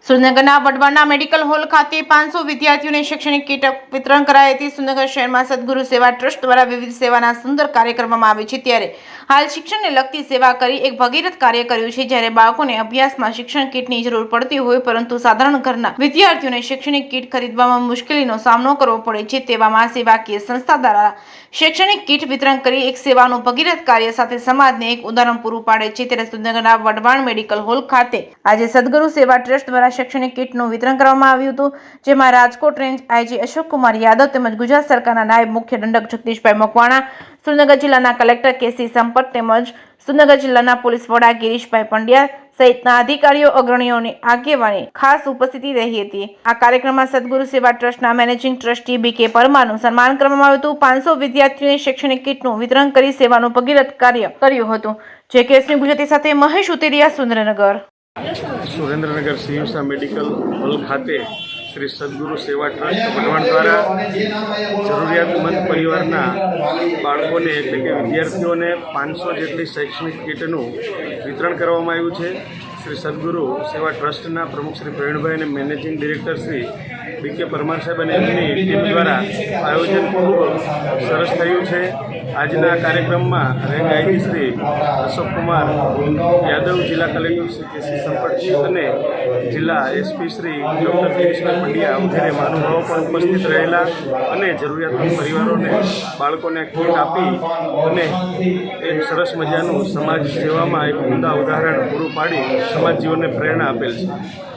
સુરેન્દ્રનગરના વઢવાણના medical hall ખાતે 500 વિદ્યાર્થીઓને શૈક્ષણિક કીટ વિતરણ કરાઈ હતી। સુરેન્દ્રનગર શહેરમાં સદગુરુ સેવા ટ્રસ્ટ દ્વારા વિવિધ સેવાના સુંદર કાર્ય કરવામાં આવે છે, ત્યારે હાલ શિક્ષણને લગતી સેવા કરી એક ભગીરથ કાર્ય કર્યું છે। જ્યારે બાળકોને અભ્યાસમાં શિક્ષણ કીટની જરૂર પડતી હોય, પરંતુ સાધારણ ઘરના વિદ્યાર્થીઓને શૈક્ષણિક કીટ ખરીદવામાં મુશ્કેલીનો સામનો કરવો પડે છે, તેવામાં સેવાકીય સંસ્થા દ્વારા શૈક્ષણિક કીટ વિતરણ કરી એક સેવાનું ભગીરથ કાર્ય સાથે સમાજને એક ઉદાહરણ પૂરું પાડે છે। ત્યારે સુરેન્દ્રનગરના વઢવાણ મેડિકલ હોલ ખાતે આજે સદગુરુ સેવા ટ્રસ્ટ દ્વારા શૈક્ષણિક કીટનું વિતરણ કરવામાં આવ્યું હતું, જેમાં રાજકોટ રેન્જ આઈજી અશોક કુમાર યાદવ તેમજ ગુજરાત સરકારના નાયબ મુખ્ય દંડક જગદીશભાઈ મકવાણા, સુરેન્દ્રનગર જિલ્લાના કલેક્ટર કેસી સંપત તેમજ સુરેન્દ્રનગર જિલ્લાના પોલીસ વડા ગિરીશભાઈ પંડ્યા સહિતના અધિકારીઓ અગ્રણીઓની આગેવાની ખાસ ઉપસ્થિતિ રહી હતી। આ કાર્યક્રમમાં સદગુરુ સેવા ટ્રસ્ટના મેનેજિંગ ટ્રસ્ટી બી.કે. પરમારનું સન્માન કરવામાં આવ્યું હતું। 500 વિદ્યાર્થીઓને શૈક્ષણિક કીટનું વિતરણ કરી સેવાનું ભગીરથ કાર્ય કર્યું હતું। જે કેસની ગુજરાતી સાથે મહેશ ઉતેરિયા, સુરેન્દ્રનગર। સુરેન્દ્રનગર સિંહસા મેડિકલ હોલ ખાતે શ્રી સદગુરુ સેવા ટ્રસ્ટ વઢવાણ દ્વારા જરૂરિયાતમંદ પરિવારના બાળકોને એટલે કે વિદ્યાર્થીઓને 500 જેટલી શૈક્ષણિક કીટનું વિતરણ કરવામાં આવ્યું છે। શ્રી સદગુરુ સેવા ટ્રસ્ટના પ્રમુખ શ્રી પ્રવીણભાઈ અને મેનેજિંગ ડિરેક્ટર શ્રી બી.કે. પરમાર સાહેબ અને એમની ટીમ દ્વારા આયોજન ખૂબ સરસ થયું છે। આજના કાર્યક્રમમાં રેન્જ આઈજી શ્રી અશોક કુમાર યાદવ, જિલ્લા કલેક્ટર શ્રી કેસી સંપતજી અને જિલ્લા એસપી શ્રી ડૉક્ટર ગિરીશભાઈ પંડ્યા વગેરે મહાનુભાવો પણ ઉપસ્થિત રહેલા અને જરૂરિયાતમંદ પરિવારોને બાળકોને કીટ આપી અને એક સરસ મજાનું સમાજ સેવામાં એક ઉમદા ઉદાહરણ પૂરું પાડી સમાજ જીવનને પ્રેરણા આપેલ છે।